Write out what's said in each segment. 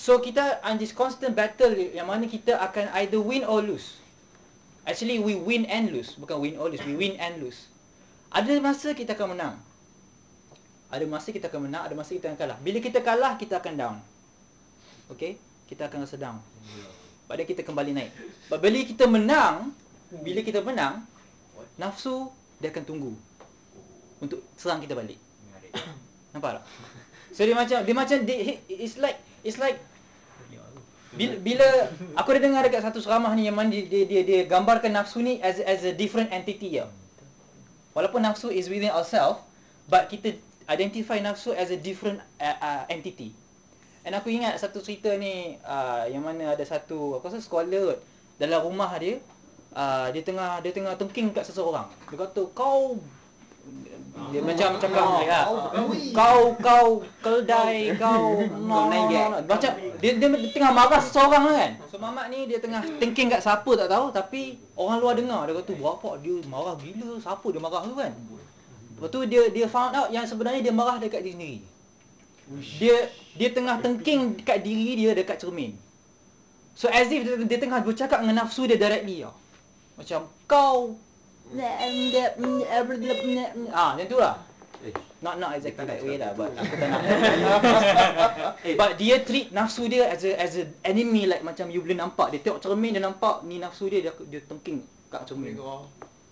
So kita on this constant battle yang mana kita akan either win or lose. Actually we win and lose, bukan win or lose, we win and lose. Ada masa kita akan menang. Ada masa kita akan menang, ada masa kita akan kalah. Bila kita kalah, kita akan down. Okay? Kita akan rasa down. Pada kita kembali naik. Bila kita menang, nafsu dia akan tunggu untuk serang kita balik. Nampak tak? So dia macam it's like bila aku ada dengar dekat satu ceramah ni yang mana dia gambarkan nafsu ni as a different entity ya. Walaupun nafsu is within ourselves, but kita identify nafsu as a different entity. And aku ingat satu cerita ni yang mana ada satu aku rasa scholar dalam rumah dia dia tengah tengking kat seseorang. Dia kata kau dia macam cakap kau keldai kau macam dia tengah marah seseorang kan. So mamak ni dia tengah thinking kat siapa tak tahu, tapi orang luar dengar. Dia kata bapak dia marah gila, siapa dia marah tu kan. Lepas tu dia found out yang sebenarnya dia marah dekat diri sendiri. Dia tengah thinking dekat diri dia dekat cermin. So as if dia tengah bercakap dengan nafsu dia directly tau. Macam kau macam tu lah. Not exactly that way lah, but aku tak nak. But dia treat nafsu dia as a enemy, like macam you boleh nampak. Dia tengok cermin, dia nampak ni nafsu dia thinking kat cermin.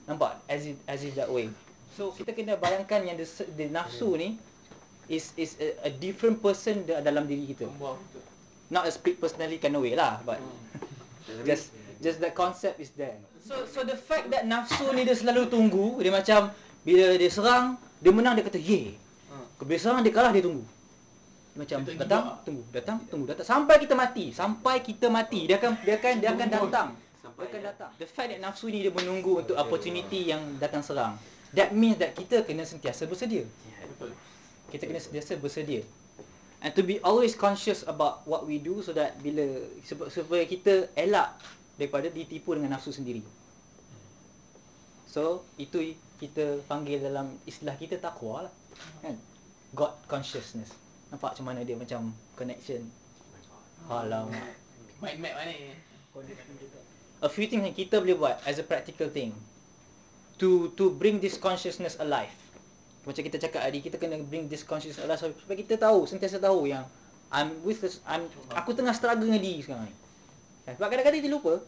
Nampak? As if that way. So kita kena bayangkan yang the nafsu ni is a different person dalam diri kita. Not a split personality kind of way lah, but just that concept is there. So the fact that nafsu ni dia selalu tunggu, dia macam bila dia serang, dia menang dia kata ye. Bila serang dia kalah dia tunggu. Dia macam datang tunggu sampai kita mati. Dia akan datang. The fact that nafsu ni dia menunggu untuk opportunity yang datang serang. That means that kita kena sentiasa bersedia. Kita kena sentiasa bersedia. And to be always conscious about what we do, so that supaya kita elak daripada ditipu dengan nafsu sendiri. So itu kita panggil dalam istilah kita takwa lah, kan? God consciousness. Nampak macam mana dia macam connection. Alamak. Mind map mana ni? A few things yang kita boleh buat as a practical thing to bring this consciousness alive. Macam kita cakap tadi, kita kena bring this consciousness alive supaya kita sentiasa tahu yang aku tengah struggle dengan diri sekarang ni. Sebab kadang-kadang dia lupa,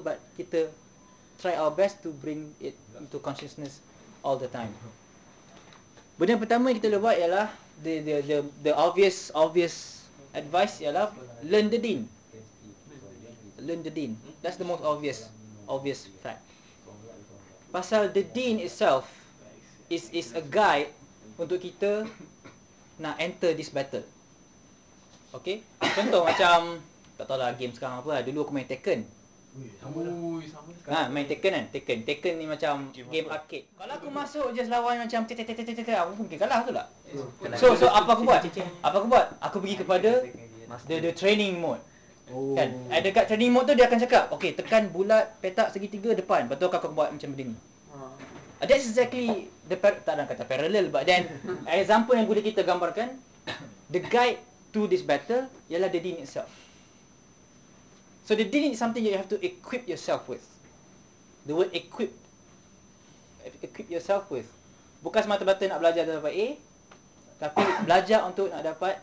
but kita try our best to bring it into consciousness all the time. Benda yang pertama yang kita boleh buat ialah the obvious advice ialah learn the deen. That's the most obvious fact. Pasal the deen itself is a guide untuk kita nak enter this battle. Okay? Contoh macam tak tahulah game sekarang apa lah. Dulu aku main Tekken. Main Tekken kan. Tekken ni macam game arcade. Kalau aku masuk just lawan macam aku mungkin kalah tu lah. So apa aku buat? Aku pergi kepada the training mode. Kan? Dekat training mode tu dia akan cakap, okay, tekan bulat, petak segitiga depan. Lepas tu aku buat macam begini. That's exactly tak nak kata parallel, but then example yang boleh kita gambarkan, the guide to this battle ialah the deen itself. So the deen is something you have to equip yourself with. The word equip yourself with. Bukan semata-mata nak belajar dapat A, tapi belajar untuk nak dapat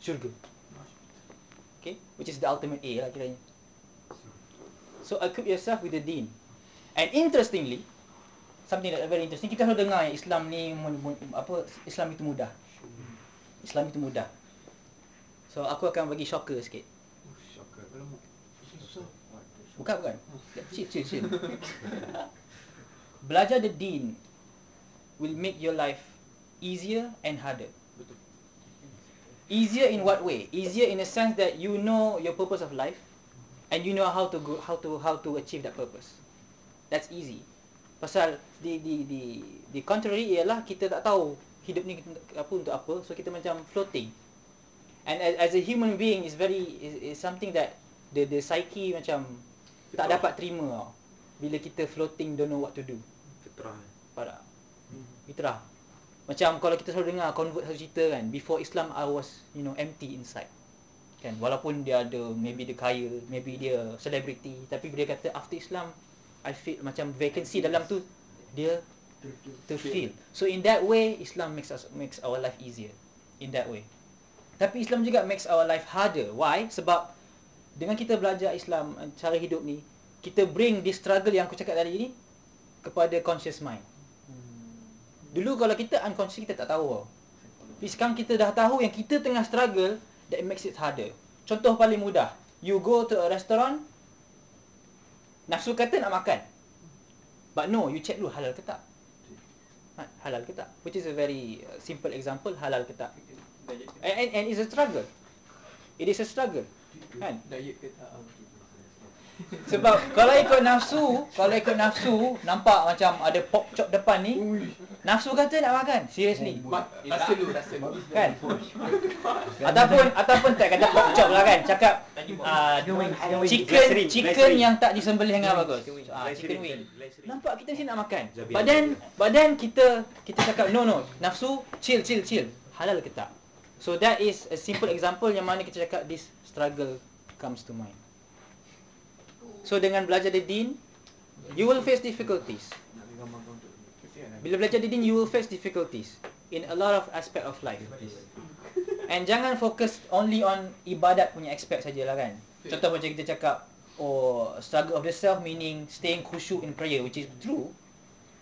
syurga. Okay, which is the ultimate A lah kiranya. So equip yourself with the deen. And interestingly, something that very interesting, kita selalu dengar yang Islam ni Islam itu mudah. So aku akan bagi shocker sikit. Bukan. Chill. Belajar the deen will make your life easier and harder. Easier in what way? Easier in the sense that you know your purpose of life and you know how to achieve that purpose. That's easy. Pasal the contrary ialah kita tak tahu hidup ni untuk apa, so kita macam floating. And as a human being is something that the psyche macam tak dapat terima tau. Bila kita floating, don't know what to do. Fitrah. Macam kalau kita selalu dengar convert satu cerita kan, before Islam I was empty inside. Kan, walaupun dia ada, maybe dia kaya, maybe dia selebriti, tapi bila dia kata after Islam I feel macam vacancy dalam tu dia terfeel. So in that way Islam makes our life easier. In that way. Tapi Islam juga makes our life harder. Why? Sebab dengan kita belajar Islam, cara hidup ni, kita bring this struggle yang aku cakap tadi ni kepada conscious mind. Dulu kalau kita unconscious, kita tak tahu. Tapi sekarang kita dah tahu yang kita tengah struggle, that makes it harder. Contoh paling mudah, you go to a restaurant, nafsu kata nak makan, but no, you check dulu halal ke tak. Halal ke tak, which is a very simple example, halal ke tak. And it's a struggle. It is a struggle, kan? Diet ke tak? Sebab kalau ikut nafsu, nampak macam ada pork chop depan ni, nafsu kata nak makan, seriously. Rasa dulu. Kan? Ataupun tak kata pork chop lah kan, cakap chicken yang tak disembelih dengan bagus. Chicken wing. Nampak kita mesti nak makan. Badan kita cakap no, nafsu chill. Halal ke tak? So that is a simple example yang mana kita cakap this struggle comes to mind. So dengan belajar the deen, you will face difficulties. Bila belajar the deen, you will face difficulties in a lot of aspect of life. And jangan fokus only on ibadat punya aspect sajalah kan. Contoh macam kita cakap, struggle of the self meaning staying khusyuk in prayer, which is true.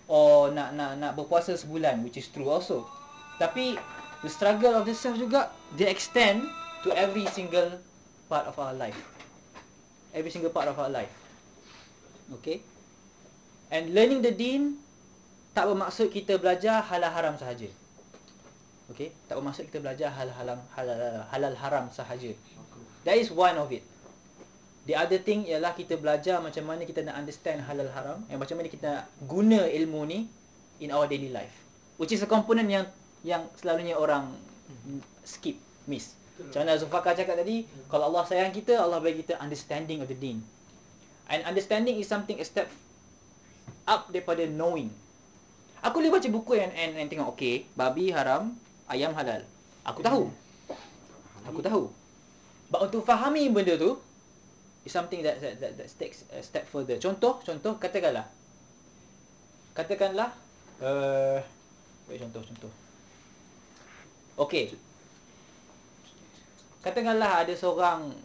Or nak berpuasa sebulan, which is true also. Tapi the struggle of the self juga, they extend to every single part of our life. Every single part of our life. Okay? And learning the deen tak bermaksud kita belajar halal haram sahaja. Okay? Tak bermaksud kita belajar halal haram sahaja. That is one of it. The other thing ialah kita belajar macam mana kita nak understand halal haram, and macam mana kita guna ilmu ni in our daily life. Which is a component yang selalunya orang miss. Macam mana Zulfaqar cakap tadi, kalau Allah sayang kita, Allah bagi kita understanding of the deen. And understanding is something a step up daripada knowing. Aku boleh baca buku and tengok, okay, babi haram, ayam halal. Aku tahu. But untuk fahami benda tu, is something that takes a step further. Contoh, katakanlah. Contoh. Okay. Katakanlah ada seorang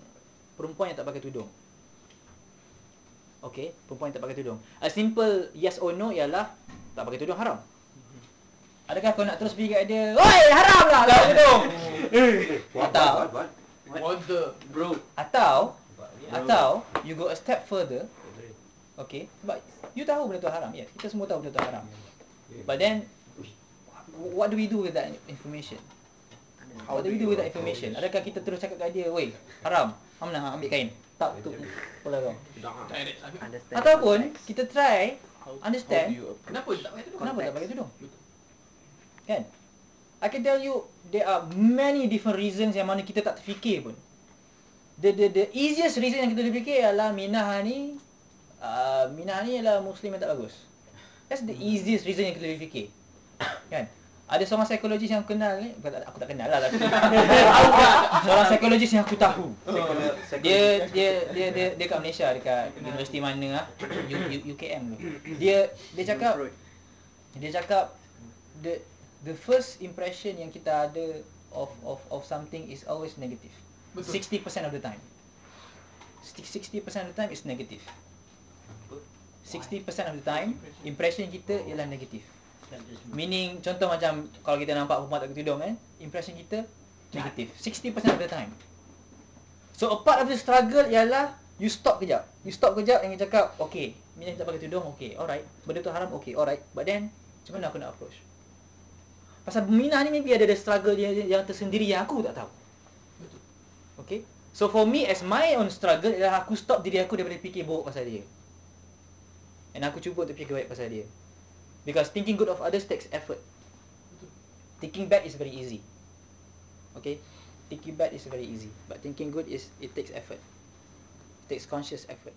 perempuan yang tak pakai tudung. Okay, perempuan yang tak pakai tudung. A simple yes or no ialah tak pakai tudung haram. Adakah kau nak terus pergi kat dia, "Oi, haram lah tak pakai tudung." Atau you go a step further. Okay, but you tahu benda tu haram. Ya, kita semua tahu benda tu haram. But then what do we do with that information? What do we do with that information? Adakah kita terus cakap kat dia, "Woi, haram. Amna ambil kain." Tak tu. Pola kau. Ataupun kita try understand Kenapa tak pakai tudung? Kan? I can tell you there are many different reasons yang mana kita tak terfikir pun. The easiest reason yang kita boleh fikir ialah Minah ni ialah Muslim yang tak bagus. That's the easiest reason yang kita boleh fikir. Kan? Ada seorang psikologis yang kenal ni, aku tak kenal lah tapi seorang psikologis yang aku tahu. Dia kat Malaysia, dekat universiti mana ah? UKM tu. Dia cakap the first impression yang kita ada of something is always negative. 60% of the time. 60% of the time is negative. 60% of the time impression kita ialah negatif. Meaning, contoh macam kalau kita nampak perempuan tak pakai tudung kan, impression kita negatif 60% of the time. So a part of the struggle ialah you stop kejap and you cakap, okay, Minah tak pakai tudung, okay, alright, benda tu haram, okay, alright, but then macam mana aku nak approach? Pasal Minah ni maybe ada struggle dia yang tersendiri yang aku tak tahu. Okay, so for me as my own struggle ialah aku stop diri aku daripada fikir buruk pasal dia, and aku cuba untuk fikir baik pasal dia. Because thinking good of others takes effort. Thinking bad is very easy. Okay? Thinking bad is very easy. But thinking good it takes effort. It takes conscious effort.